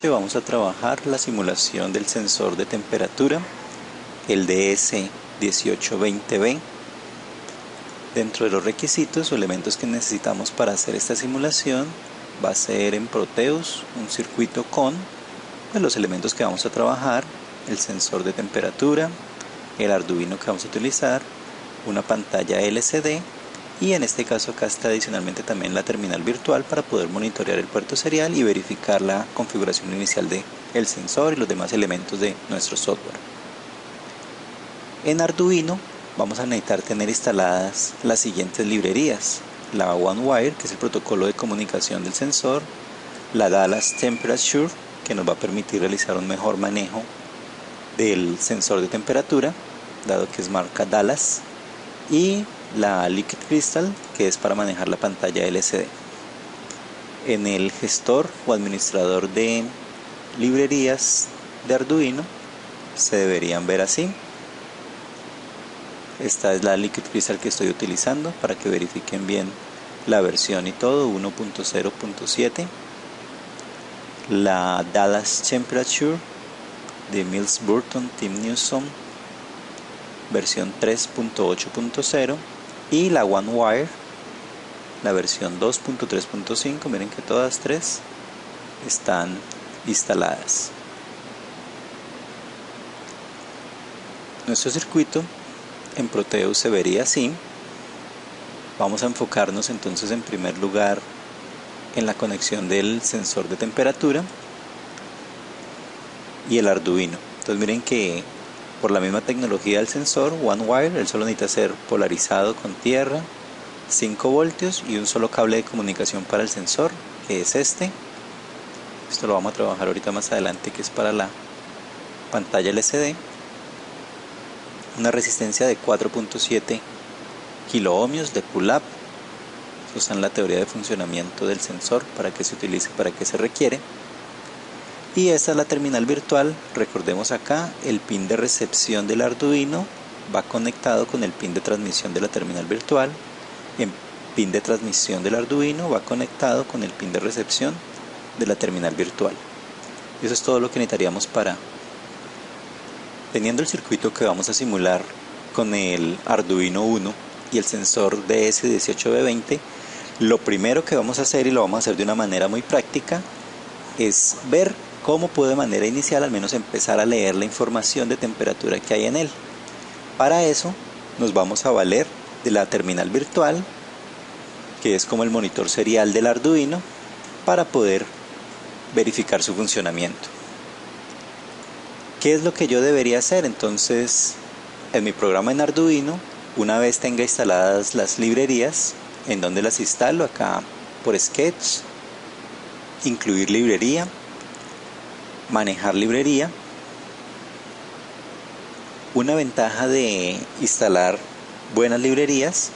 Vamos a trabajar la simulación del sensor de temperatura, el DS1820B. Dentro de los requisitos o elementos que necesitamos para hacer esta simulación va a ser en Proteus un circuito con los elementos que vamos a trabajar, el sensor de temperatura, el Arduino que vamos a utilizar, una pantalla LCD y en este caso acá está adicionalmente también la terminal virtual para poder monitorear el puerto serial y verificar la configuración inicial del sensor y los demás elementos de nuestro software. En Arduino vamos a necesitar tener instaladas las siguientes librerías: la OneWire, que es el protocolo de comunicación del sensor, la Dallas Temperature, que nos va a permitir realizar un mejor manejo del sensor de temperatura, dado que es marca Dallas, y la Liquid Crystal, que es para manejar la pantalla LCD. En el gestor o administrador de librerías de Arduino se deberían ver así. Esta es la Liquid Crystal que estoy utilizando para que verifiquen bien la versión y todo, 1.0.7. La Dallas Temperature de Mills Burton Tim Newsom, versión 3.8.0, y la OneWire, la versión 2.3.5. Miren que todas tres están instaladas. Nuestro circuito en Proteus se vería así. Vamos a enfocarnos entonces en primer lugar en la conexión del sensor de temperatura y el Arduino. Entonces miren que por la misma tecnología del sensor OneWire, él solo necesita ser polarizado con tierra, 5 voltios y un solo cable de comunicación para el sensor, que es este. Esto lo vamos a trabajar ahorita más adelante, que es para la pantalla LCD. Una resistencia de 4.7 kilo ohmios de pull-up. Eso está en la teoría de funcionamiento del sensor, para qué se utiliza y para qué se requiere. Y esta es la terminal virtual. Recordemos acá, el pin de recepción del Arduino va conectado con el pin de transmisión de la terminal virtual. El pin de transmisión del Arduino va conectado con el pin de recepción de la terminal virtual. Y eso es todo lo que necesitaríamos para... Teniendo el circuito que vamos a simular con el Arduino Uno y el sensor DS18B20, lo primero que vamos a hacer, y lo vamos a hacer de una manera muy práctica, es ver cómo puedo de manera inicial al menos empezar a leer la información de temperatura que hay en él. Para eso nos vamos a valer de la terminal virtual, que es como el monitor serial del Arduino, para poder verificar su funcionamiento. ¿Qué es lo que yo debería hacer? Entonces, en mi programa en Arduino, una vez tenga instaladas las librerías, ¿en dónde las instalo? Acá por Sketch, incluir librería, manejar librería. Una ventaja de instalar buenas librerías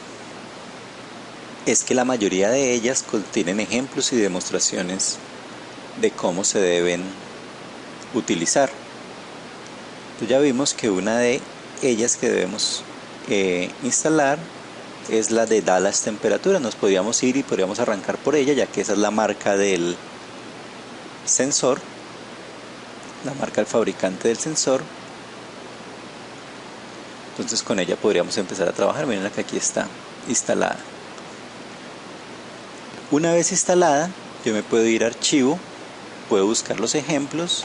es que la mayoría de ellas contienen ejemplos y demostraciones de cómo se deben utilizar. Entonces ya vimos que una de ellas que debemos instalar es la de Dallas Temperatura. Nos podríamos ir y podríamos arrancar por ella, ya que esa es la marca del sensor, la marca del fabricante del sensor. Entonces con ella podríamos empezar a trabajar. Miren la que aquí está instalada. Una vez instalada, yo me puedo ir a archivo, puedo buscar los ejemplos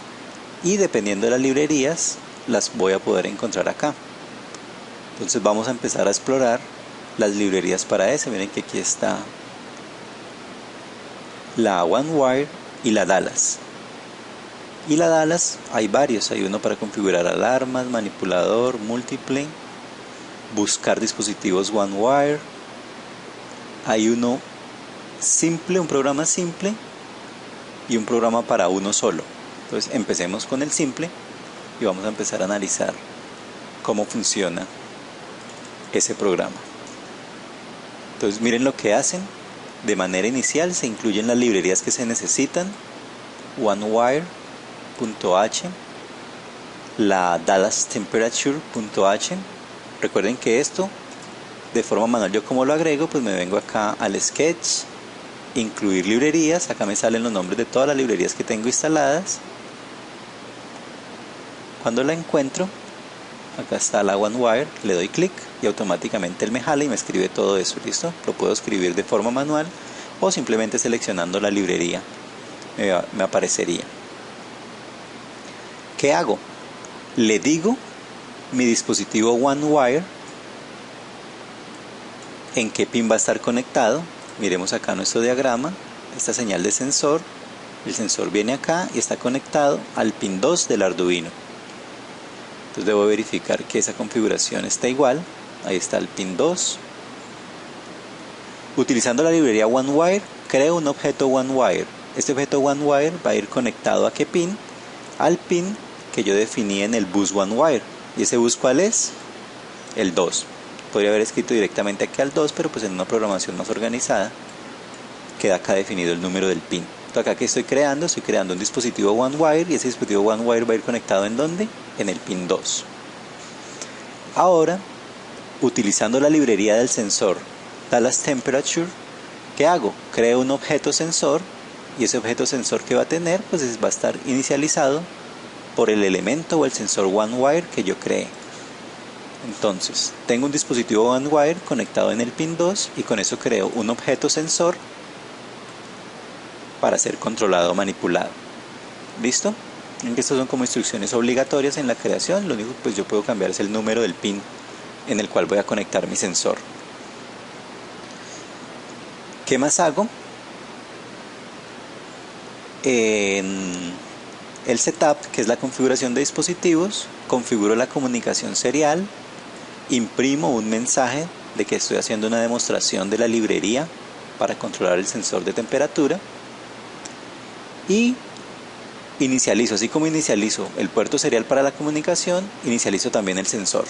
y dependiendo de las librerías las voy a poder encontrar acá. Entonces vamos a empezar a explorar las librerías para ese. Miren que aquí está la OneWire y la Dallas. Y la Dallas hay varios, hay uno para configurar alarmas, manipulador, múltiple, buscar dispositivos OneWire. Hay uno simple, un programa simple y un programa para uno solo. Entonces empecemos con el simple y vamos a empezar a analizar cómo funciona ese programa. Entonces miren lo que hacen. De manera inicial se incluyen las librerías que se necesitan: OneWire.h, la Dallas Temperature.h. Recuerden que esto de forma manual, yo como lo agrego, pues me vengo acá al Sketch, incluir librerías. Acá me salen los nombres de todas las librerías que tengo instaladas. Cuando la encuentro, acá está la OneWire, le doy clic y automáticamente él me jala y me escribe todo eso. ¿Listo? Lo puedo escribir de forma manual o simplemente seleccionando la librería me aparecería. ¿Qué hago? Le digo mi dispositivo OneWire en qué pin va a estar conectado. Miremos acá nuestro diagrama, esta señal de sensor. El sensor viene acá y está conectado al pin 2 del Arduino. Entonces debo verificar que esa configuración está igual. Ahí está el pin 2. Utilizando la librería OneWire, creo un objeto OneWire. Este objeto OneWire va a ir conectado ¿a qué pin? Al pin que yo definí en el bus OneWire. ¿Y ese bus cuál es? El 2. Podría haber escrito directamente aquí al 2, pero pues en una programación más organizada queda acá definido el número del pin. Entonces acá que estoy creando un dispositivo OneWire y ese dispositivo OneWire va a ir conectado ¿en dónde? En el pin 2. Ahora, utilizando la librería del sensor Dallas Temperature, ¿qué hago? Creo un objeto sensor y ese objeto sensor que va a tener pues va a estar inicializado por el elemento o el sensor OneWire que yo creé. Entonces, tengo un dispositivo OneWire conectado en el pin 2 y con eso creo un objeto sensor para ser controlado o manipulado. ¿Listo? Estas son como instrucciones obligatorias en la creación. Lo único que pues yo puedo cambiar es el número del pin en el cual voy a conectar mi sensor. ¿Qué más hago? En el setup, que es la configuración de dispositivos, configuro la comunicación serial, imprimo un mensaje de que estoy haciendo una demostración de la librería para controlar el sensor de temperatura y inicializo, así como inicializo el puerto serial para la comunicación, inicializo también el sensor.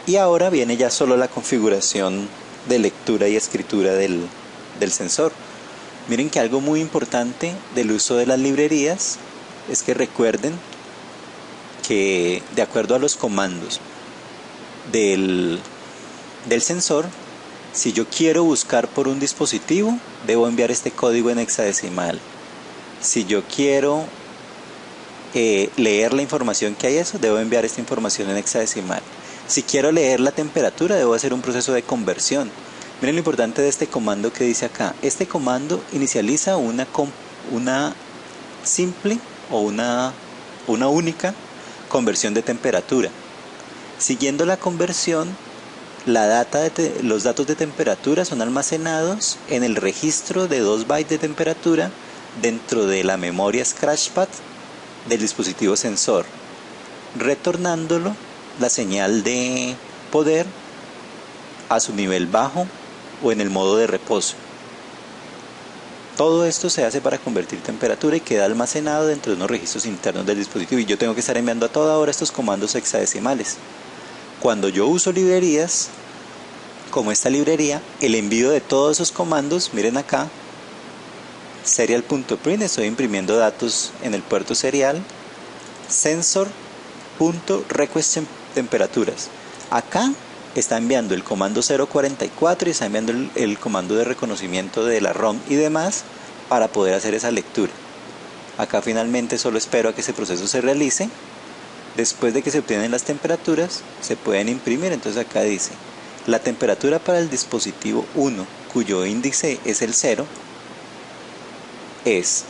Y ahora viene ya solo la configuración de lectura y escritura del sensor. Miren que algo muy importante del uso de las librerías es que recuerden que de acuerdo a los comandos del sensor, si yo quiero buscar por un dispositivo, debo enviar este código en hexadecimal. Si yo quiero leer la información que hay eso, debo enviar esta información en hexadecimal. Si quiero leer la temperatura, debo hacer un proceso de conversión. Miren lo importante de este comando que dice acá. Este comando inicializa una simple o una única conversión de temperatura. Siguiendo la conversión, los datos de temperatura son almacenados en el registro de 2 bytes de temperatura dentro de la memoria Scratchpad del dispositivo sensor, retornándolo la señal de poder a su nivel bajo o en el modo de reposo. Todo esto se hace para convertir temperatura y queda almacenado dentro de unos registros internos del dispositivo y yo tengo que estar enviando a toda hora estos comandos hexadecimales. Cuando yo uso librerías como esta librería, el envío de todos esos comandos, miren acá, serial.print, estoy imprimiendo datos en el puerto serial, sensor.request temperaturas. Acá está enviando el comando 044 y está enviando el comando de reconocimiento de la ROM y demás para poder hacer esa lectura. Acá finalmente solo espero a que ese proceso se realice. Después de que se obtienen las temperaturas, se pueden imprimir. Entonces acá dice, la temperatura para el dispositivo 1, cuyo índice es el 0, es,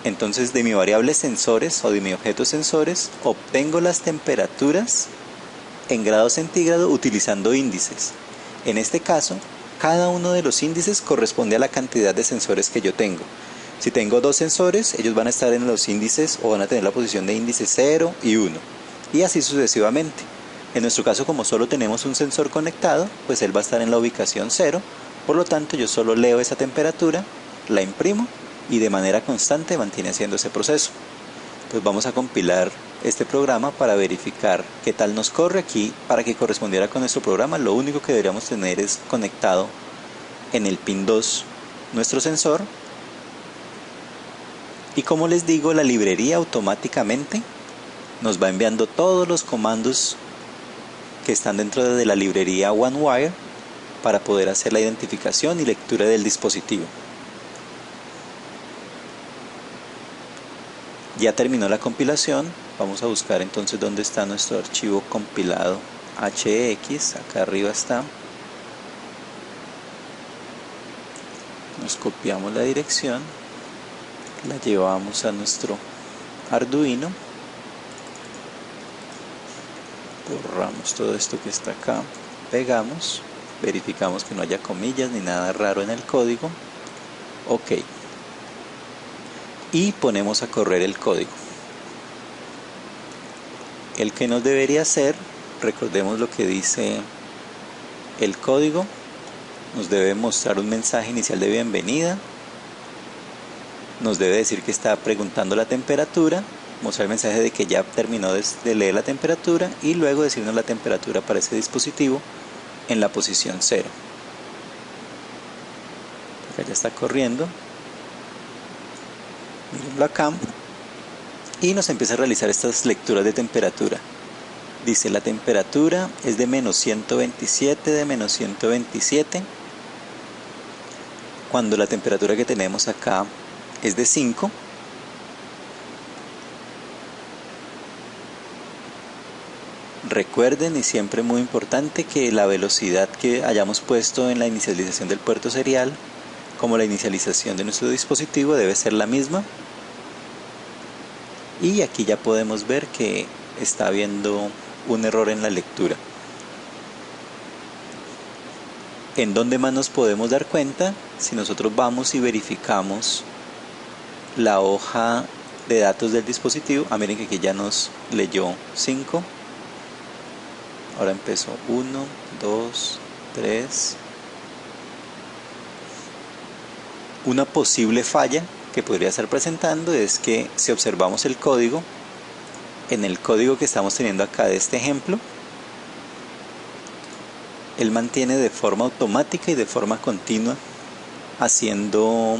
entonces de mi variable sensores o de mi objeto sensores, obtengo las temperaturas en grados centígrados utilizando índices. En este caso, cada uno de los índices corresponde a la cantidad de sensores que yo tengo. Si tengo 2 sensores, ellos van a estar en los índices o van a tener la posición de índice 0 y 1. Y así sucesivamente. En nuestro caso, como solo tenemos un sensor conectado, pues él va a estar en la ubicación 0. Por lo tanto, yo solo leo esa temperatura, la imprimo y de manera constante mantiene haciendo ese proceso. Pues vamos a compilar este programa para verificar qué tal nos corre aquí. Para que correspondiera con nuestro programa, lo único que deberíamos tener es conectado en el pin 2 nuestro sensor. Y como les digo, la librería automáticamente nos va enviando todos los comandos que están dentro de la librería OneWire para poder hacer la identificación y lectura del dispositivo. Ya terminó la compilación. Vamos a buscar entonces dónde está nuestro archivo compilado HX. Acá arriba está. Nos copiamos la dirección, la llevamos a nuestro Arduino, borramos todo esto que está acá, pegamos, verificamos que no haya comillas ni nada raro en el código, ok, y ponemos a correr el código. El que nos debería hacer, recordemos lo que dice el código, nos debe mostrar un mensaje inicial de bienvenida, nos debe decir que está preguntando la temperatura, mostrar el mensaje de que ya terminó de leer la temperatura y luego decirnos la temperatura para ese dispositivo en la posición 0. Acá ya está corriendo, mirenlo acá, y nos empieza a realizar estas lecturas de temperatura. Dice la temperatura es de menos 127, de menos 127. Cuando la temperatura que tenemos acá es de 5, recuerden, y siempre muy importante, que la velocidad que hayamos puesto en la inicialización del puerto serial como la inicialización de nuestro dispositivo debe ser la misma. Y aquí ya podemos ver que está habiendo un error en la lectura. ¿En dónde más nos podemos dar cuenta? Si nosotros vamos y verificamos la hoja de datos del dispositivo, miren que aquí ya nos leyó 5, ahora empezó 1, 2, 3. Una posible falla que podría estar presentando es que si observamos el código, en el código que estamos teniendo acá de este ejemplo, él mantiene de forma automática y de forma continua haciendo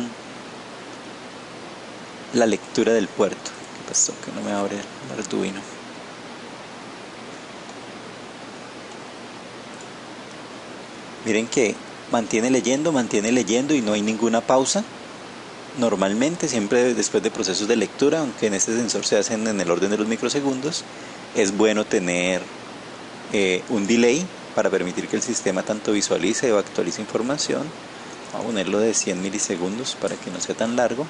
la lectura del puerto. ¿Qué pasó? Que no me abre el Arduino. Miren que mantiene leyendo y no hay ninguna pausa. Normalmente, siempre después de procesos de lectura, aunque en este sensor se hacen en el orden de los microsegundos, es bueno tener un delay para permitir que el sistema tanto visualice o actualice información. Vamos a ponerlo de 100 milisegundos para que no sea tan largo.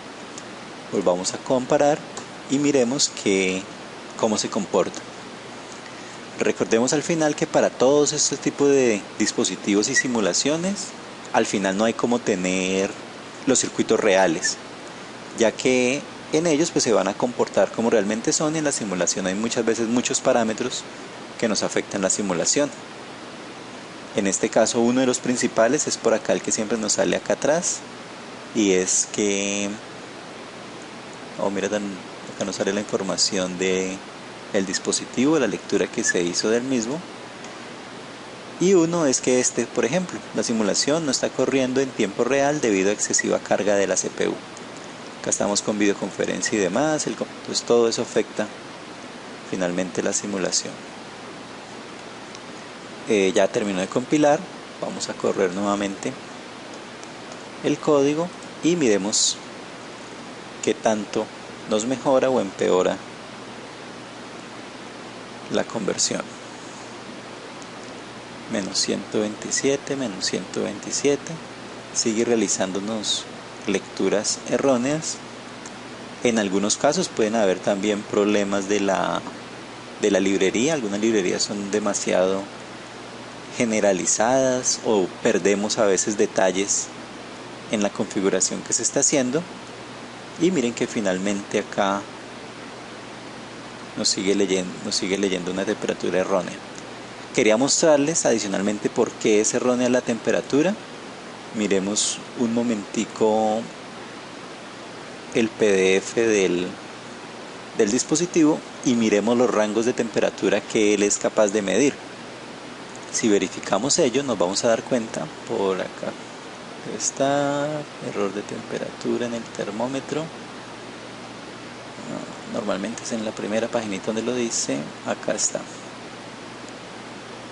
Volvamos a comparar y miremos cómo se comporta. Recordemos al final que para todos estos tipos de dispositivos y simulaciones, al final no hay como tener los circuitos reales, ya que en ellos pues se van a comportar como realmente son, y en la simulación hay muchas veces muchos parámetros que nos afectan la simulación. En este caso, uno de los principales es por acá, el que siempre nos sale acá atrás, y es que mira, acá nos sale la información de el dispositivo, la lectura que se hizo del mismo. Y uno es que por ejemplo, la simulación no está corriendo en tiempo real debido a excesiva carga de la CPU. Acá estamos con videoconferencia y demás, entonces todo eso afecta finalmente la simulación. Ya terminó de compilar, vamos a correr nuevamente el código y miremos qué tanto nos mejora o empeora la conversión. Menos 127, menos 127, sigue realizándonos lecturas erróneas. En algunos casos pueden haber también problemas de la librería. Algunas librerías son demasiado generalizadas o perdemos a veces detalles en la configuración que se está haciendo. Y miren que finalmente acá nos sigue leyendo una temperatura errónea. Quería mostrarles adicionalmente por qué es errónea la temperatura. Miremos un momentico el PDF del dispositivo y miremos los rangos de temperatura que él es capaz de medir. Si verificamos ello, nos vamos a dar cuenta por acá. Está error de temperatura en el termómetro. Normalmente es en la primera paginita donde lo dice. Acá está.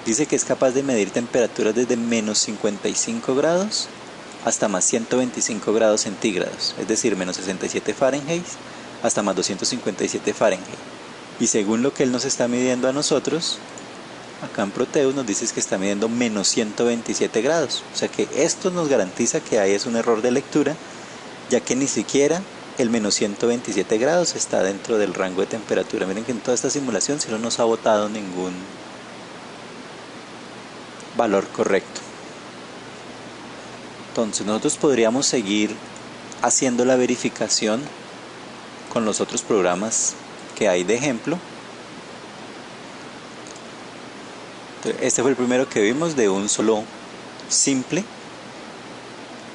Dice que es capaz de medir temperaturas desde menos 55 grados hasta más 125 grados centígrados, es decir, menos 67 Fahrenheit hasta más 257 Fahrenheit. Y según lo que él nos está midiendo a nosotros, acá en Proteus nos dice que está midiendo menos 127 grados. O sea que esto nos garantiza que ahí es un error de lectura, ya que ni siquiera el menos 127 grados está dentro del rango de temperatura. Miren que en toda esta simulación si no nos ha botado ningún valor correcto. Entonces nosotros podríamos seguir haciendo la verificación con los otros programas que hay de ejemplo. Este fue el primero que vimos de un solo simple,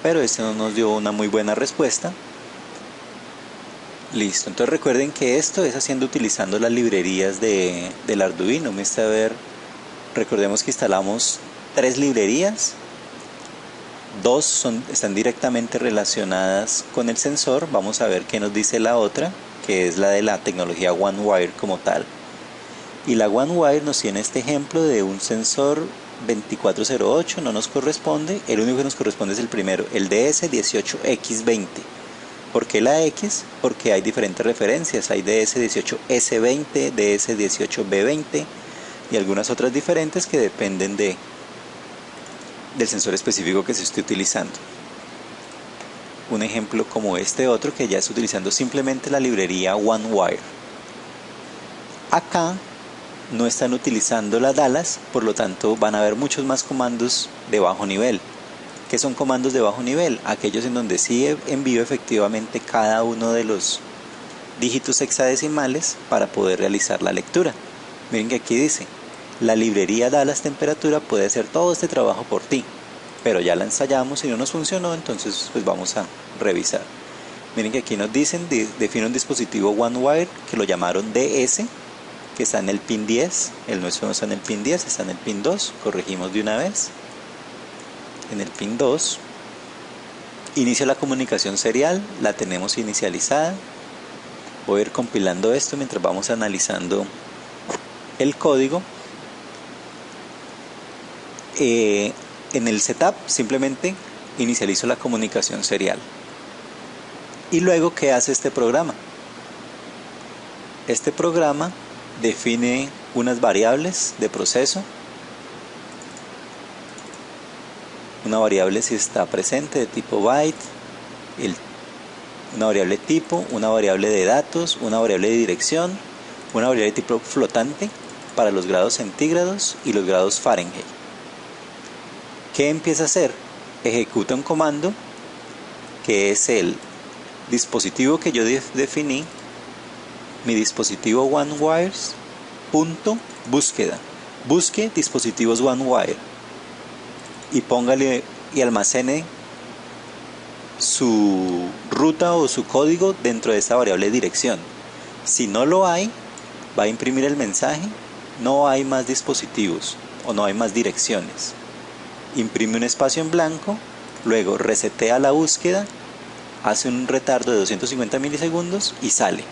pero este no nos dio una muy buena respuesta. Listo, entonces recuerden que esto es utilizando las librerías del Arduino. Recordemos que instalamos 3 librerías, 2 están directamente relacionadas con el sensor. Vamos a ver qué nos dice la otra, que es la de la tecnología OneWire como tal. Y la OneWire nos tiene este ejemplo de un sensor 2408, no nos corresponde, el único que nos corresponde es el primero, el DS18X20. ¿Por qué la X? Porque hay diferentes referencias, hay DS18S20, DS18B20 y algunas otras diferentes que dependen del sensor específico que se esté utilizando. Un ejemplo como este otro que ya está utilizando simplemente la librería OneWire. Acá no están utilizando la Dallas, por lo tanto van a haber muchos más comandos de bajo nivel. ¿Qué son comandos de bajo nivel? Aquellos en donde sí envío efectivamente cada uno de los dígitos hexadecimales para poder realizar la lectura. Miren que aquí dice, la librería Dallas temperatura puede hacer todo este trabajo por ti, pero ya la ensayamos y no nos funcionó, entonces pues vamos a revisar. Miren que aquí nos dicen, define un dispositivo OneWire que lo llamaron DS, que está en el pin 10, el nuestro no está en el pin 10, está en el pin 2, corregimos de una vez. En el pin 2, inicia la comunicación serial, la tenemos inicializada. Voy a ir compilando esto mientras vamos analizando el código. En el setup simplemente inicializo la comunicación serial. Y luego, ¿qué hace este programa? Este programa define unas variables de proceso. Una variable si está presente de tipo byte, una variable tipo, una variable de datos, una variable de dirección, una variable de tipo flotante para los grados centígrados y los grados Fahrenheit. ¿Qué empieza a hacer? Ejecuta un comando que es el dispositivo que yo definí, mi dispositivo OneWires, punto búsqueda, busque dispositivos OneWire y póngale y almacene su ruta o su código dentro de esta variable de dirección. Si no lo hay, va a imprimir el mensaje, no hay más dispositivos o no hay más direcciones. Imprime un espacio en blanco, luego resetea la búsqueda, hace un retardo de 250 milisegundos y sale.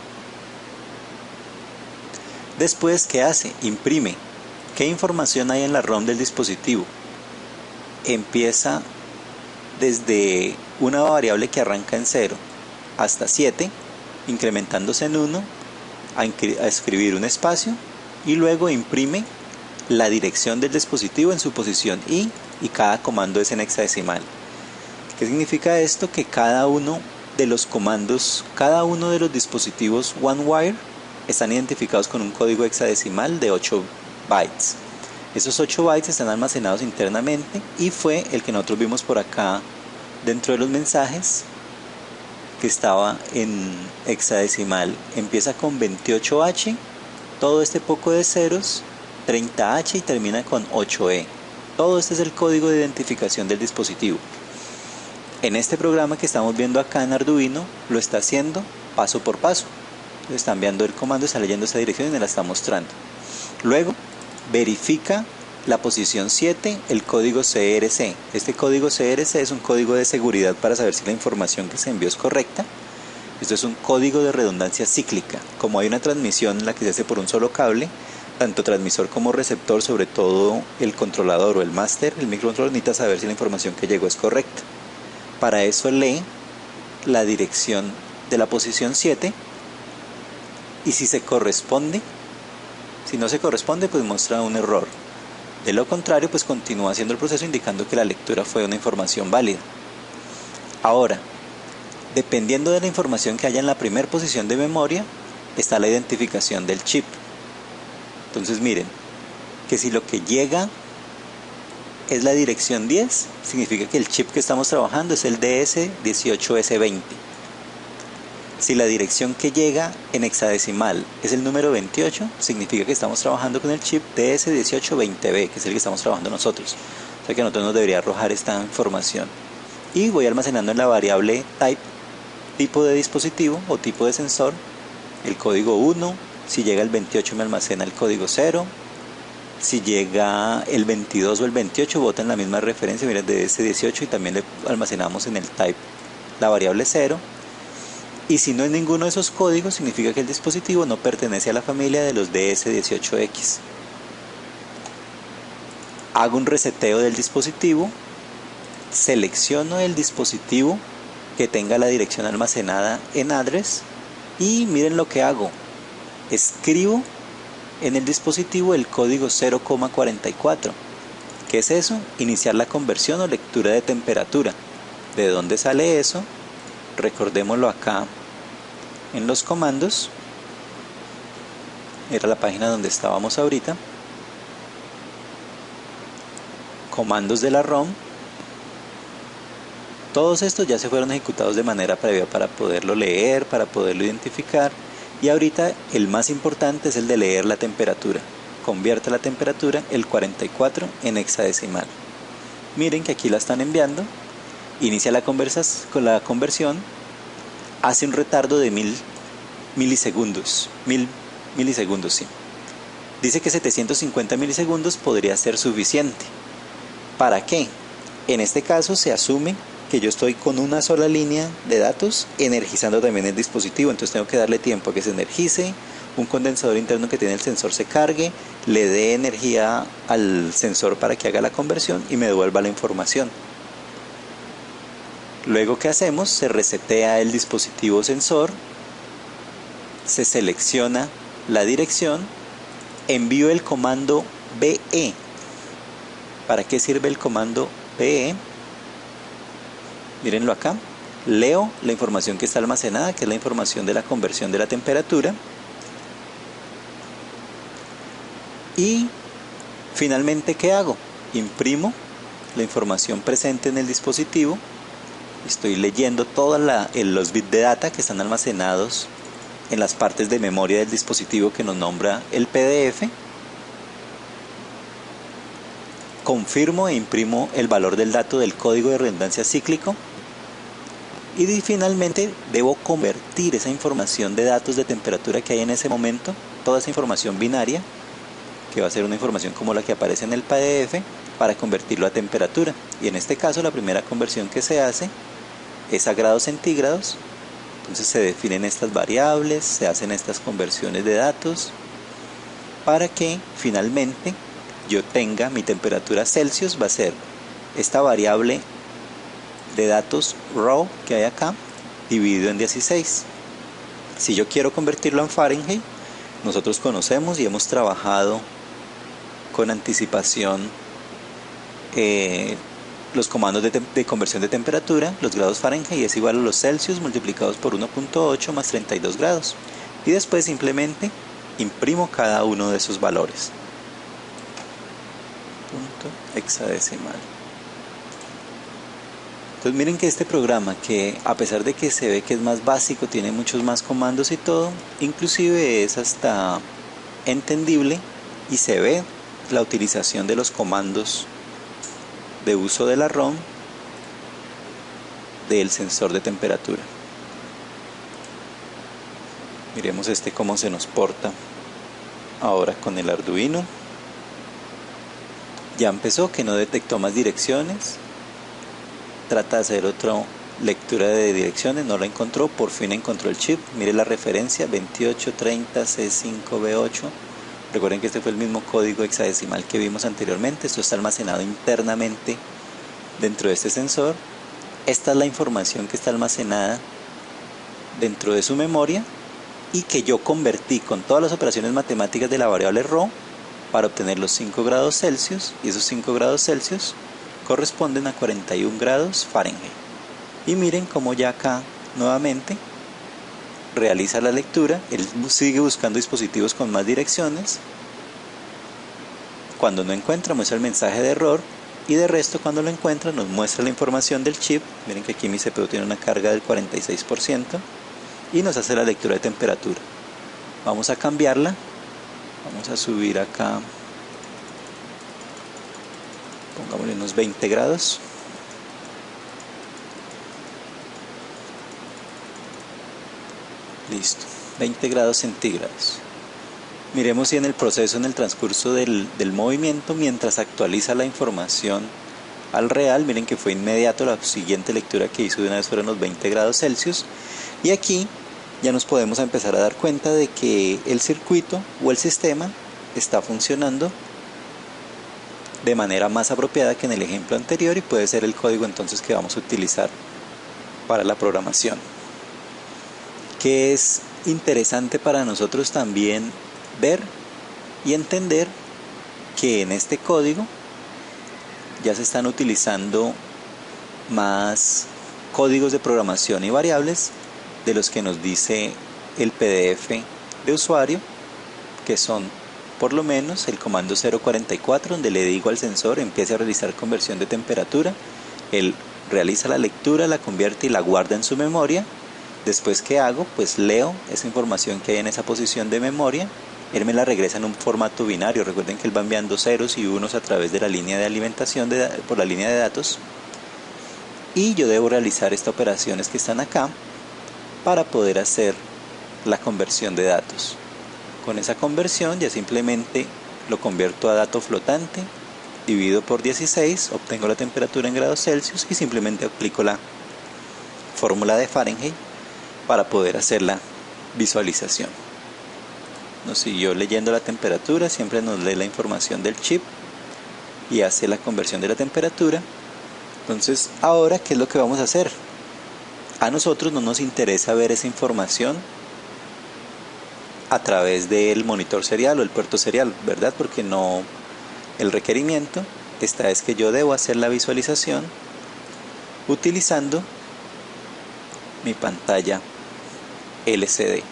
Después, ¿qué hace? Imprime. ¿Qué información hay en la ROM del dispositivo? Empieza desde una variable que arranca en 0 hasta 7, incrementándose en 1, a escribir un espacio y luego imprime la dirección del dispositivo en su posición y cada comando es en hexadecimal. ¿Qué significa esto? Que cada uno de los comandos, cada uno de los dispositivos OneWire están identificados con un código hexadecimal de 8 bytes. Esos 8 bytes están almacenados internamente y fue el que nosotros vimos por acá dentro de los mensajes que estaba en hexadecimal. Empieza con 28H, todo este poco de ceros, 30H y termina con 8E. Todo este es el código de identificación del dispositivo. En este programa que estamos viendo acá en Arduino lo está haciendo paso por paso. Está enviando el comando, está leyendo esa dirección y me la está mostrando. Luego verifica la posición 7, el código CRC. Este código CRC es un código de seguridad para saber si la información que se envió es correcta. Esto es un código de redundancia cíclica. Como hay una transmisión en la que se hace por un solo cable, tanto transmisor como receptor, sobre todo el controlador o el máster, el microcontrolador, necesita saber si la información que llegó es correcta. Para eso lee la dirección de la posición 7 y si se corresponde, si no se corresponde, pues muestra un error. De lo contrario, pues continúa haciendo el proceso indicando que la lectura fue una información válida. Ahora, dependiendo de la información que haya en la primera posición de memoria, está la identificación del chip. Entonces miren, que si lo que llega es la dirección 10, significa que el chip que estamos trabajando es el DS18S20. Si la dirección que llega en hexadecimal es el número 28, significa que estamos trabajando con el chip DS1820B, que es el que estamos trabajando nosotros. O sea que a nosotros nos debería arrojar esta información. Y voy almacenando en la variable type, tipo de dispositivo o tipo de sensor, el código 1, si llega el 28 me almacena el código 0, si llega el 22 o el 28 botan la misma referencia, miren, de ese 18 y también le almacenamos en el type la variable 0, y si no es ninguno de esos códigos significa que el dispositivo no pertenece a la familia de los DS18X. Hago un reseteo del dispositivo, selecciono el dispositivo que tenga la dirección almacenada en address y miren lo que hago. Escribo en el dispositivo el código 0,44. ¿Qué es eso? Iniciar la conversión o lectura de temperatura. ¿De dónde sale eso? Recordémoslo acá en los comandos. Era la página donde estábamos ahorita. Comandos de la ROM. Todos estos ya se fueron ejecutados de manera previa para poderlo leer, para poderlo identificar. Y ahorita el más importante es el de leer la temperatura. Convierte la temperatura, el 44, en hexadecimal. Miren que aquí la están enviando. Inicia la conversión. Hace un retardo de 1000 milisegundos. 1000 milisegundos, sí. Dice que 750 milisegundos podría ser suficiente. ¿Para qué? En este caso se asume que yo estoy con una sola línea de datos energizando también el dispositivo, entonces tengo que darle tiempo a que se energice, un condensador interno que tiene el sensor se cargue, le dé energía al sensor para que haga la conversión y me devuelva la información. Luego, ¿qué hacemos? Se resetea el dispositivo sensor, se selecciona la dirección, envío el comando BE. ¿Para qué sirve el comando BE? Mírenlo acá, leo la información que está almacenada, que es la información de la conversión de la temperatura. Y finalmente, ¿qué hago? Imprimo la información presente en el dispositivo. Estoy leyendo todos los bits de data que están almacenados en las partes de memoria del dispositivo que nos nombra el PDF. Confirmo e imprimo el valor del dato del código de redundancia cíclico. Y finalmente debo convertir esa información de datos de temperatura que hay en ese momento, toda esa información binaria, que va a ser una información como la que aparece en el PDF, para convertirlo a temperatura. Y en este caso la primera conversión que se hace es a grados centígrados. Entonces se definen estas variables, se hacen estas conversiones de datos, para que finalmente yo tenga mi temperatura Celsius, va a ser esta variable de datos raw que hay acá, dividido en 16. Si yo quiero convertirlo en Fahrenheit, nosotros conocemos y hemos trabajado con anticipación los comandos de conversión de temperatura. Los grados Fahrenheit es igual a los Celsius multiplicados por 1.8 más 32 grados. Y después simplemente imprimo cada uno de esos valores. Punto hexadecimal. Entonces miren que este programa, que a pesar de que se ve que es más básico, tiene muchos más comandos y todo, inclusive es hasta entendible y se ve la utilización de los comandos de uso de la ROM del sensor de temperatura. Miremos cómo se nos porta ahora con el Arduino. Ya empezó, que no detectó más direcciones. Trata de hacer otra lectura de direcciones, no la encontró, por fin encontró el chip. Mire la referencia, 2830C5B8, Recuerden que este fue el mismo código hexadecimal que vimos anteriormente. Esto está almacenado internamente dentro de este sensor. Esta es la información que está almacenada dentro de su memoria y que yo convertí con todas las operaciones matemáticas de la variable ρ para obtener los 5 grados Celsius, y esos 5 grados Celsius corresponden a 41 grados Fahrenheit. Y miren cómo ya acá nuevamente realiza la lectura. Él sigue buscando dispositivos con más direcciones. Cuando no encuentra, muestra el mensaje de error, y de resto cuando lo encuentra nos muestra la información del chip. Miren que aquí mi CPU tiene una carga del 46% y nos hace la lectura de temperatura. Vamos a cambiarla, vamos a subir acá, pongámosle unos 20 grados. Listo, 20 grados centígrados. Miremos si en el proceso, en el transcurso del movimiento, mientras actualiza la información al real, miren que fue inmediato. La siguiente lectura que hizo de una vez fueron los 20 grados Celsius. Y aquí ya nos podemos empezar a dar cuenta de que el circuito o el sistema está funcionando de manera más apropiada que en el ejemplo anterior, y puede ser el código entonces que vamos a utilizar para la programación. Que es interesante para nosotros también ver y entender que en este código ya se están utilizando más códigos de programación y variables de los que nos dice el PDF de usuario, que son por lo menos el comando 044, donde le digo al sensor empiece a realizar conversión de temperatura. Él realiza la lectura, la convierte y la guarda en su memoria. Después, ¿qué hago? Pues leo esa información que hay en esa posición de memoria. Él me la regresa en un formato binario. Recuerden que él va enviando ceros y unos a través de la línea de alimentación por la línea de datos. Y yo debo realizar estas operaciones que están acá para poder hacer la conversión de datos. Con esa conversión ya simplemente lo convierto a dato flotante, divido por 16, obtengo la temperatura en grados Celsius y simplemente aplico la fórmula de Fahrenheit para poder hacer la visualización. Nos siguió leyendo la temperatura, siempre nos lee la información del chip y hace la conversión de la temperatura. Entonces, ahora, ¿qué es lo que vamos a hacer? A nosotros no nos interesa ver esa información a través del monitor serial o el puerto serial, ¿verdad? Porque no, el requerimiento es que yo debo hacer la visualización utilizando mi pantalla LCD.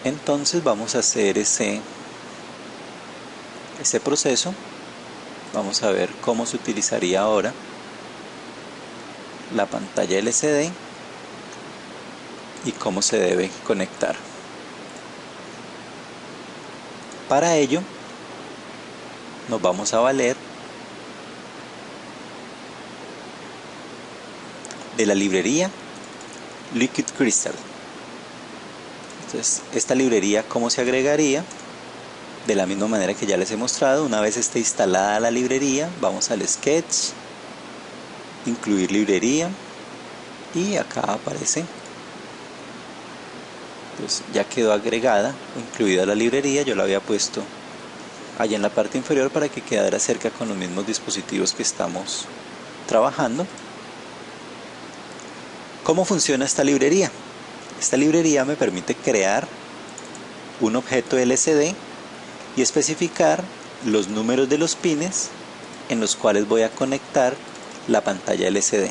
Entonces vamos a hacer ese proceso. Vamos a ver cómo se utilizaría ahora la pantalla LCD y cómo se debe conectar. Para ello nos vamos a valer de la librería Liquid Crystal. Entonces, esta librería, ¿cómo se agregaría? De la misma manera que ya les he mostrado. Una vez esté instalada la librería, vamos al Sketch, incluir librería, y acá aparece. Entonces ya quedó agregada o incluida la librería. Yo la había puesto allá en la parte inferior para que quedara cerca con los mismos dispositivos que estamos trabajando. ¿Cómo funciona esta librería? Esta librería me permite crear un objeto LCD y especificar los números de los pines en los cuales voy a conectar la pantalla LCD.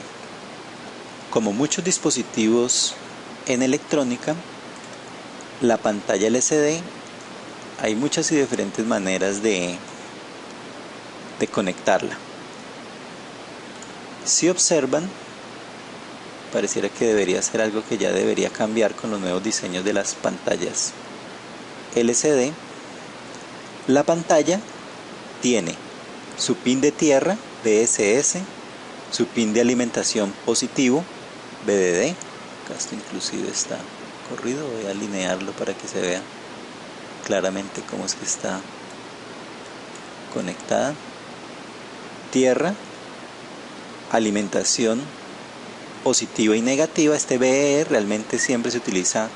Como muchos dispositivos en electrónica, la pantalla LCD hay muchas y diferentes maneras de conectarla. Si observan, pareciera que debería ser algo que ya debería cambiar con los nuevos diseños de las pantallas LCD. La pantalla tiene su pin de tierra, BSS, su pin de alimentación positivo, BDD. Acá esto inclusive está corrido, voy a alinearlo para que se vea claramente cómo es que está conectada. Tierra, alimentación positiva y negativa. Este BE realmente siempre se utiliza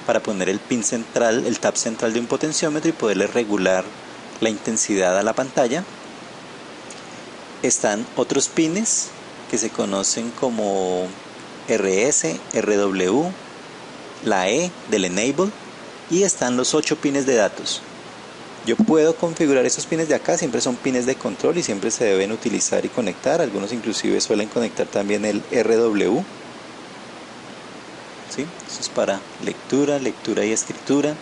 para poner el pin central, el tap central de un potenciómetro y poderle regular la intensidad a la pantalla. Están otros pines que se conocen como RS, RW, la E del Enable, y están los 8 pines de datos. Yo puedo configurar esos pines de acá, siempre son pines de control y siempre se deben utilizar y conectar. Algunos inclusive suelen conectar también el RW. ¿Sí? Eso es para lectura y escritura.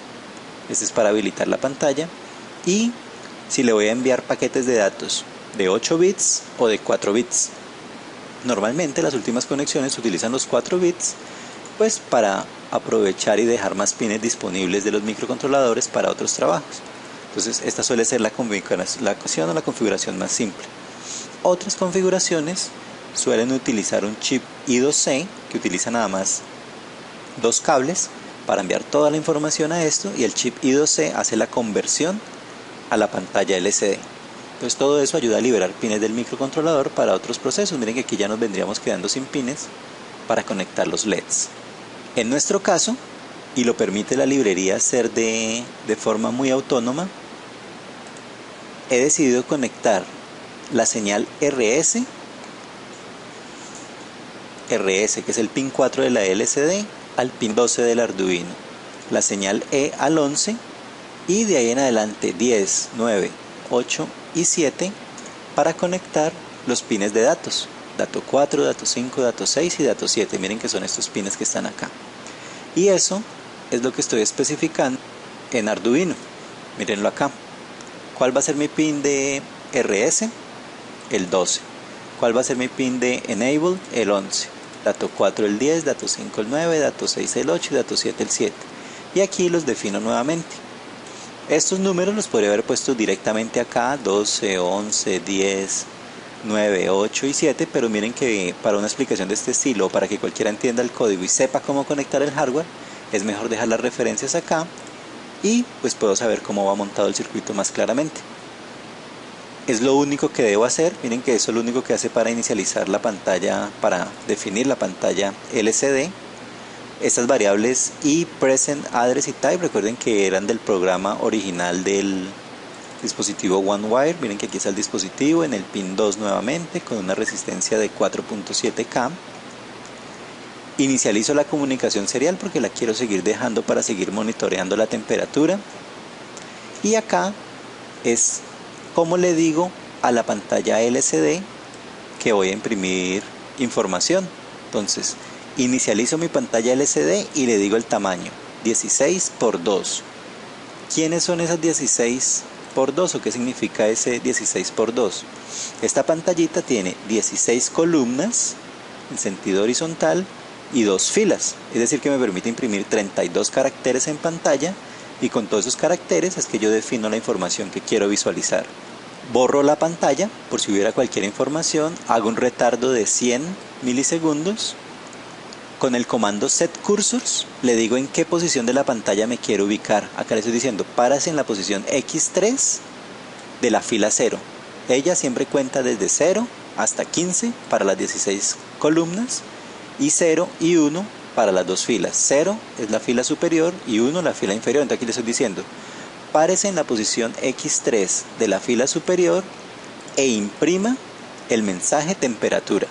Este es para habilitar la pantalla. Y si le voy a enviar paquetes de datos de 8 bits o de 4 bits. Normalmente las últimas conexiones utilizan los 4 bits, pues para aprovechar y dejar más pines disponibles de los microcontroladores para otros trabajos. Entonces esta suele ser la configuración más simple. Otras configuraciones suelen utilizar un chip I2C que utiliza nada más 2 cables para enviar toda la información a esto, y el chip I2C hace la conversión a la pantalla LCD. Entonces todo eso ayuda a liberar pines del microcontrolador para otros procesos. Miren que aquí ya nos vendríamos quedando sin pines para conectar los LEDs. En nuestro caso, y lo permite la librería hacer de forma muy autónoma, he decidido conectar la señal RS, que es el pin 4 de la LCD, al pin 12 del Arduino, la señal E al 11, y de ahí en adelante 10, 9, 8 y 7 para conectar los pines de datos, dato 4, dato 5, dato 6 y dato 7. Miren que son estos pines que están acá. Y eso es lo que estoy especificando en Arduino. Mírenlo acá. ¿Cuál va a ser mi pin de RS? El 12. ¿Cuál va a ser mi pin de Enable? El 11. Dato 4 el 10, dato 5 el 9, dato 6 el 8 y dato 7 el 7. Y aquí los defino nuevamente. Estos números los podría haber puesto directamente acá, 12, 11, 10, 9, 8 y 7, pero miren que para una explicación de este estilo, para que cualquiera entienda el código y sepa cómo conectar el hardware, es mejor dejar las referencias acá y pues puedo saber cómo va montado el circuito más claramente. Es lo único que debo hacer. Miren que eso es lo único que hace para inicializar la pantalla, para definir la pantalla LCD. Estas variables y present, address y type, recuerden que eran del programa original del dispositivo OneWire. Miren que aquí está el dispositivo en el pin 2 nuevamente con una resistencia de 4.7K. Inicializo la comunicación serial porque la quiero seguir dejando para seguir monitoreando la temperatura. Y acá es como le digo a la pantalla LCD que voy a imprimir información. Entonces inicializo mi pantalla LCD y le digo el tamaño, 16 por 2. ¿Quiénes son esas 16 por 2 o qué significa ese 16 por 2? Esta pantallita tiene 16 columnas en sentido horizontal y 2 filas, es decir que me permite imprimir 32 caracteres en pantalla, y con todos esos caracteres es que yo defino la información que quiero visualizar. Borro la pantalla por si hubiera cualquier información, hago un retardo de 100 milisegundos. Con el comando setCursors le digo en qué posición de la pantalla me quiero ubicar. Acá le estoy diciendo, párase en la posición X3 de la fila 0. Ella siempre cuenta desde 0 hasta 15 para las 16 columnas y 0 y 1 para las 2 filas. 0 es la fila superior y 1 la fila inferior. Entonces aquí le estoy diciendo, párese en la posición X3 de la fila superior e imprima el mensaje temperatura.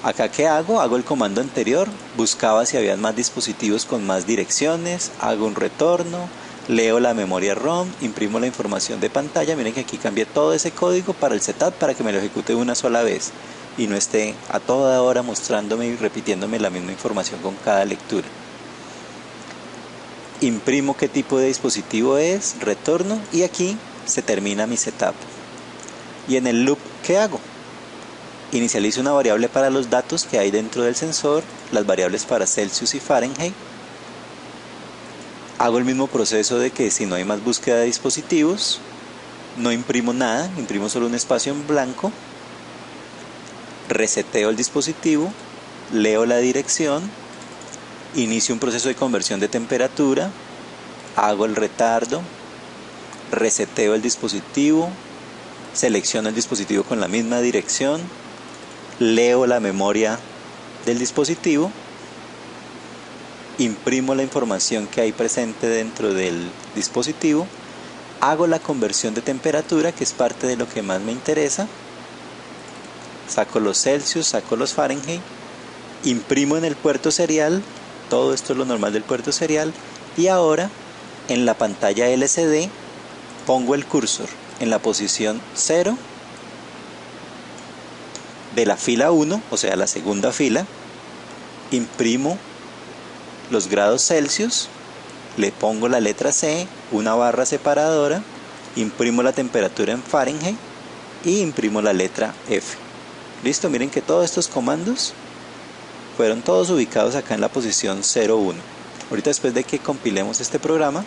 Acá ¿qué hago? Hago el comando anterior, buscaba si había más dispositivos con más direcciones, hago un retorno, leo la memoria ROM, imprimo la información de pantalla. Miren que aquí cambié todo ese código para el setup para que me lo ejecute una sola vez y no esté a toda hora mostrándome y repitiéndome la misma información con cada lectura. Imprimo qué tipo de dispositivo es, retorno y aquí se termina mi setup. Y en el loop, ¿qué hago? Inicializo una variable para los datos que hay dentro del sensor, las variables para Celsius y Fahrenheit. Hago el mismo proceso de que si no hay más búsqueda de dispositivos, no imprimo nada, imprimo solo un espacio en blanco. Reseteo el dispositivo, leo la dirección, inicio un proceso de conversión de temperatura, hago el retardo, reseteo el dispositivo, selecciono el dispositivo con la misma dirección, leo la memoria del dispositivo imprimo la información que hay presente dentro del dispositivo, hago la conversión de temperatura, que es parte de lo que más me interesa, saco los Celsius, saco los Fahrenheit, imprimo en el puerto serial, todo esto es lo normal del puerto serial, y ahora en la pantalla LCD pongo el cursor en la posición 0 de la fila 1, o sea la segunda fila, imprimo los grados Celsius, le pongo la letra C, una barra separadora, imprimo la temperatura en Fahrenheit y imprimo la letra F. Listo, miren que todos estos comandos fueron todos ubicados acá en la posición 01. Ahorita, después de que compilemos este programa,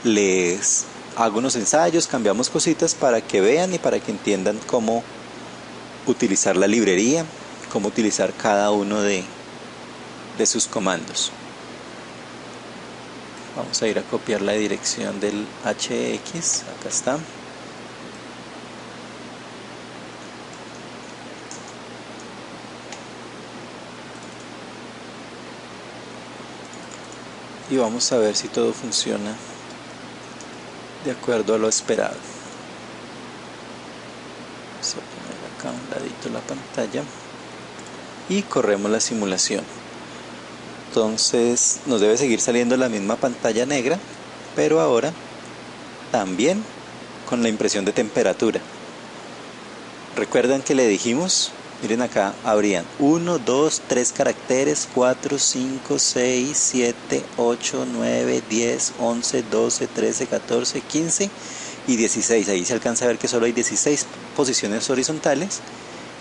les hago unos ensayos, cambiamos cositas para que vean y para que entiendan cómo utilizar la librería, cómo utilizar cada uno de sus comandos. Vamos a ir a copiar la dirección del HX, acá está. Y vamos a ver si todo funciona de acuerdo a lo esperado. Vamos a poner acá a un ladito la pantalla y corremos la simulación. Entonces nos debe seguir saliendo la misma pantalla negra, pero ahora también con la impresión de temperatura. ¿Recuerdan que le dijimos? Miren acá, habrían 1, 2, 3 caracteres, 4, 5, 6, 7, 8, 9, 10, 11, 12, 13, 14, 15 y 16. Ahí se alcanza a ver que solo hay 16 posiciones horizontales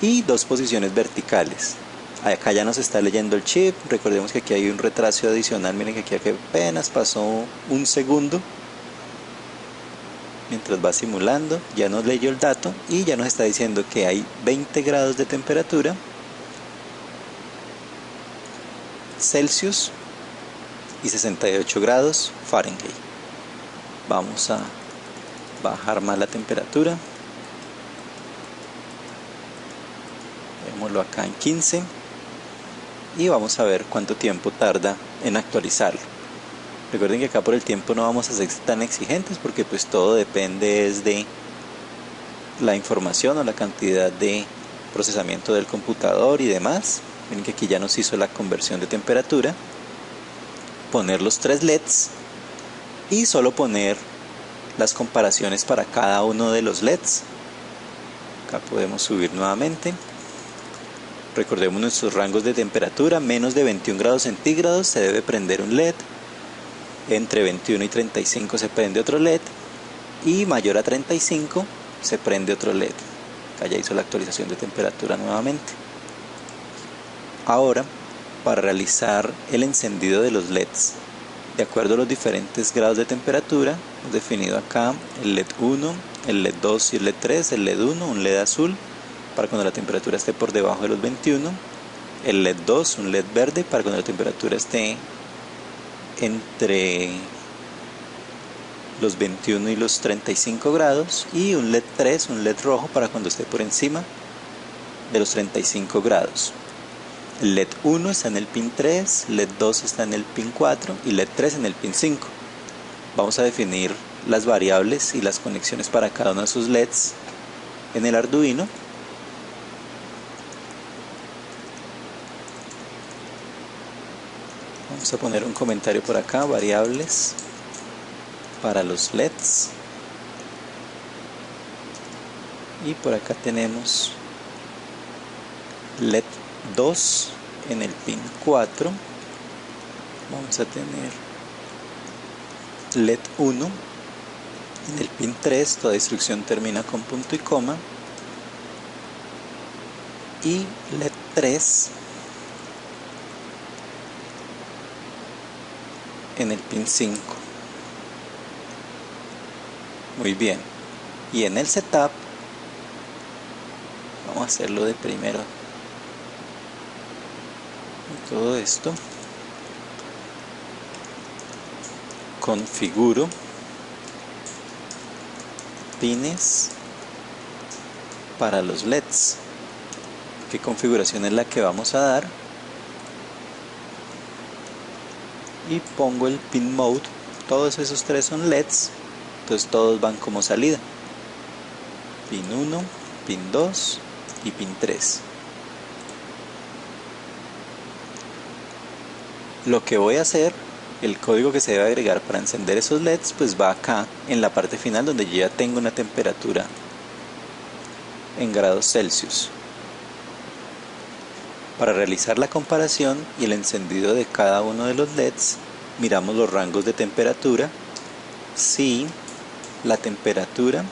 y 2 posiciones verticales. Acá ya nos está leyendo el chip. Recordemos que aquí hay un retraso adicional. Miren que aquí apenas pasó un segundo mientras va simulando. Ya nos leyó el dato y ya nos está diciendo que hay 20 grados de temperatura Celsius y 68 grados Fahrenheit. Vamos a bajar más la temperatura. Veámoslo acá en 15 y vamos a ver cuánto tiempo tarda en actualizarlo. Recuerden que acá por el tiempo no vamos a ser tan exigentes porque pues todo depende de la información o la cantidad de procesamiento del computador y demás. Miren que aquí ya nos hizo la conversión de temperatura. Poner los 3 LEDs y solo poner las comparaciones para cada uno de los LEDs. Acá podemos subir nuevamente. Recordemos nuestros rangos de temperatura: menos de 21 grados centígrados se debe prender un LED, entre 21 y 35 se prende otro LED y mayor a 35 se prende otro LED. Acá ya hizo la actualización de temperatura nuevamente. Ahora, para realizar el encendido de los LEDs de acuerdo a los diferentes grados de temperatura, hemos definido acá el LED 1, el LED 2 y el LED 3. El LED 1, un LED azul para cuando la temperatura esté por debajo de los 21, el LED 2, un LED verde para cuando la temperatura esté entre los 21 y los 35 grados, y un LED 3, un LED rojo para cuando esté por encima de los 35 grados. El LED 1 está en el pin 3, LED 2 está en el pin 4 y LED 3 en el pin 5. Vamos a definir las variables y las conexiones para cada uno de esos LEDs en el Arduino. Vamos a poner un comentario por acá: variables para los LEDs. Y por acá tenemos LED 2 en el pin 4. Vamos a tener LED 1 en el pin 3. Toda instrucción termina con punto y coma. Y LED 3 en el pin 5. Muy bien. Y en el setup vamos a hacerlo de primero. Todo esto. Configuro pines para los LEDs. ¿Qué configuración es la que vamos a dar? y pongo el pin mode. Todos esos tres son LEDs, entonces todos van como salida: pin 1, pin 2 y pin 3. Lo que voy a hacer, el código que se debe agregar para encender esos LEDs, pues va acá en la parte final, donde yo ya tengo una temperatura en grados Celsius. Para realizar la comparación y el encendido de cada uno de los LEDs, miramos los rangos de temperatura. Si la temperatura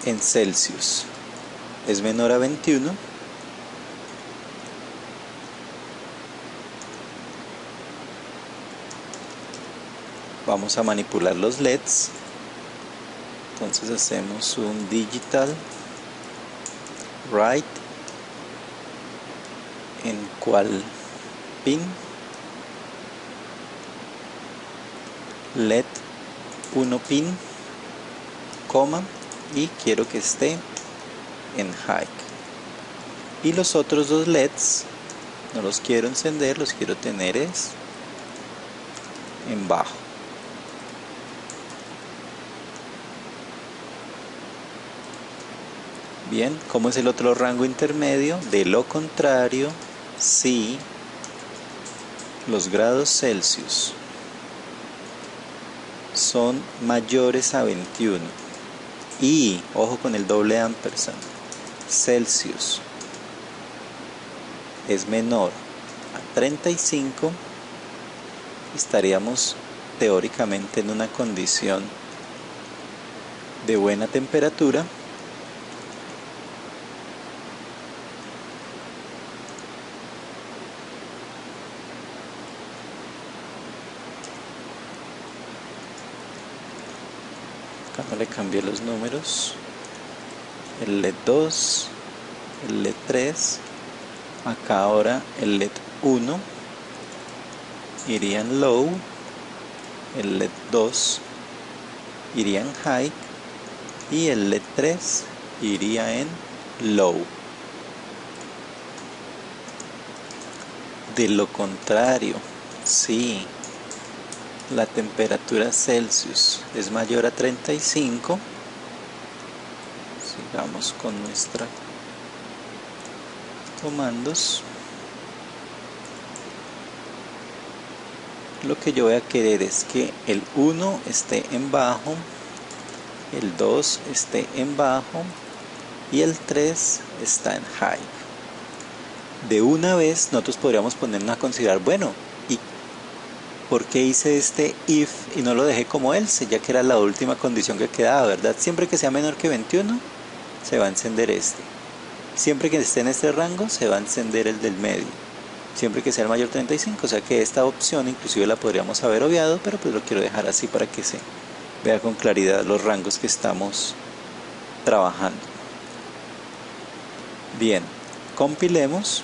en Celsius es menor a 21, vamos a manipular los LEDs. Entonces hacemos un digital write en cual pin LED 1 pin, coma, y quiero que esté en high. Y los otros dos LEDs no los quiero encender, los quiero tener es en bajo. Bien, ¿cómo es el otro rango intermedio? De lo contrario, si los grados Celsius son mayores a 21 y, ojo con el doble ampersand, Celsius es menor a 35, estaríamos teóricamente en una condición de buena temperatura. Acá no le cambié los números. El LED 2, el LED 3, acá ahora el LED 1 iría en low, el LED 2 iría en high y el LED 3 iría en low. De lo contrario, si la temperatura Celsius es mayor a 35, sigamos con nuestros comandos. Lo que yo voy a querer es que el 1 esté en bajo, el 2 esté en bajo y el 3 está en high. De una vez nosotros podríamos ponernos a considerar, bueno, ¿y por qué hice este if y no lo dejé como else? Ya que era la última condición que quedaba, ¿verdad? Siempre que sea menor que 21 se va a encender este. Siempre que esté en este rango se va a encender el del medio. Siempre que sea el mayor 35, o sea que esta opción inclusive la podríamos haber obviado, pero pues lo quiero dejar así para que se vea con claridad los rangos que estamos trabajando. Bien, compilemos.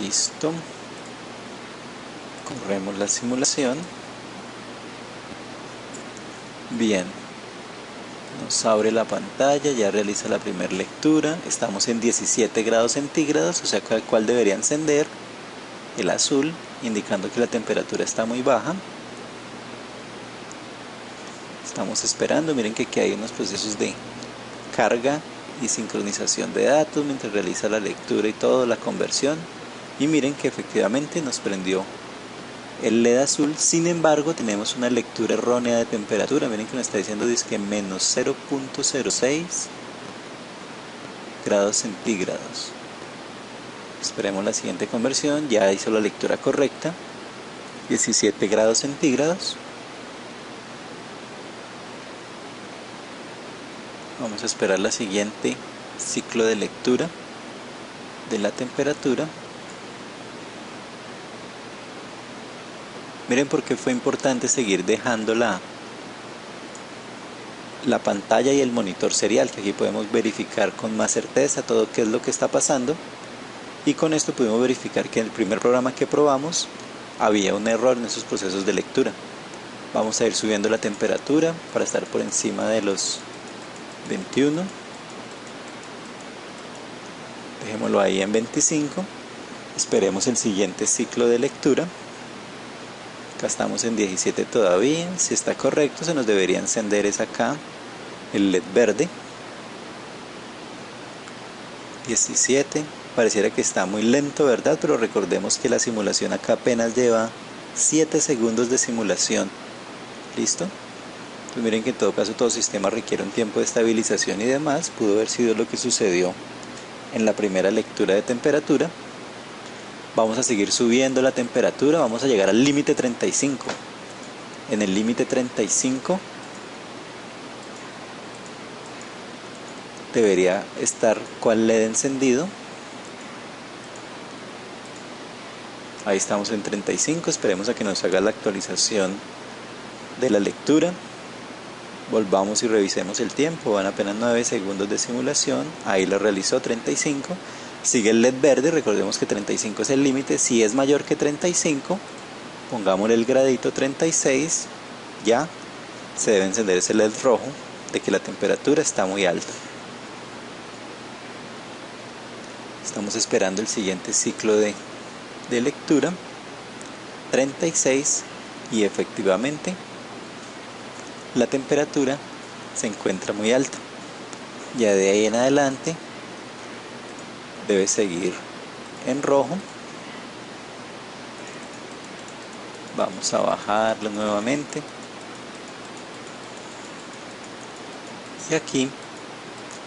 Listo. Corremos la simulación. Bien. Nos abre la pantalla, ya realiza la primera lectura. Estamos en 17 grados centígrados, o sea que cuál debería encender, el azul, indicando que la temperatura está muy baja. Estamos esperando, miren que aquí hay unos procesos de carga y sincronización de datos mientras realiza la lectura y todo, la conversión. Y miren que efectivamente nos prendió el LED azul. Sin embargo, tenemos una lectura errónea de temperatura. Miren que nos está diciendo que menos 0.06 grados centígrados. Esperemos la siguiente conversión. Ya hizo la lectura correcta. 17 grados centígrados. Vamos a esperar la siguiente ciclo de lectura de la temperatura. Miren por qué fue importante seguir dejando la pantalla y el monitor serial, que aquí podemos verificar con más certeza todo qué es lo que está pasando. Y con esto pudimos verificar que en el primer programa que probamos había un error en esos procesos de lectura. Vamos a ir subiendo la temperatura para estar por encima de los 21. Dejémoslo ahí en 25. Esperemos el siguiente ciclo de lectura. Acá estamos en 17 todavía. Si está correcto, se nos debería encender es acá el LED verde. 17. Pareciera que está muy lento, ¿verdad? Pero recordemos que la simulación acá apenas lleva 7 segundos de simulación. ¿Listo? Pues miren que en todo caso todo sistema requiere un tiempo de estabilización y demás. Pudo haber sido lo que sucedió en la primera lectura de temperatura. Vamos a seguir subiendo la temperatura, vamos a llegar al límite 35. En el límite 35 debería estar cuál LED encendido. Ahí estamos en 35, esperemos a que nos haga la actualización de la lectura. Volvamos y revisemos el tiempo, van apenas 9 segundos de simulación, ahí lo realizó 35. Sigue el LED verde, recordemos que 35 es el límite. Si es mayor que 35, pongámosle el gradito 36, ya se debe encender ese LED rojo de que la temperatura está muy alta. Estamos esperando el siguiente ciclo de lectura, 36, y efectivamente la temperatura se encuentra muy alta. Ya de ahí en adelante debe seguir en rojo. Vamos a bajarlo nuevamente. Y aquí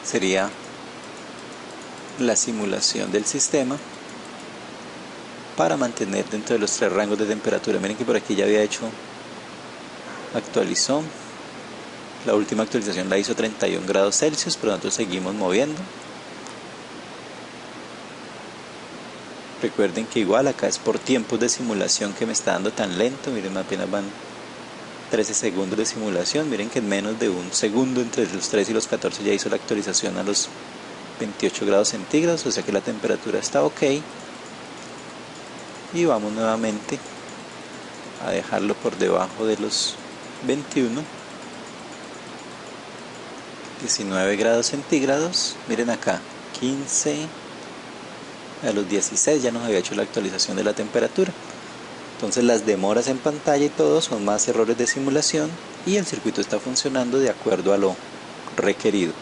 sería la simulación del sistema para mantener dentro de los 3 rangos de temperatura. Miren que por aquí ya había hecho, actualizó. La última actualización la hizo 31 grados Celsius, pero nosotros seguimos moviendo. Recuerden que igual acá es por tiempos de simulación que me está dando tan lento. Miren, apenas van 13 segundos de simulación. Miren que en menos de un segundo entre los 3 y los 14 ya hizo la actualización a los 28 grados centígrados, o sea que la temperatura está ok. Y vamos nuevamente a dejarlo por debajo de los 21. 19 grados centígrados. Miren acá, 15. A los 16 ya nos había hecho la actualización de la temperatura. Entonces las demoras en pantalla y todo son más errores de simulación y el circuito está funcionando de acuerdo a lo requerido.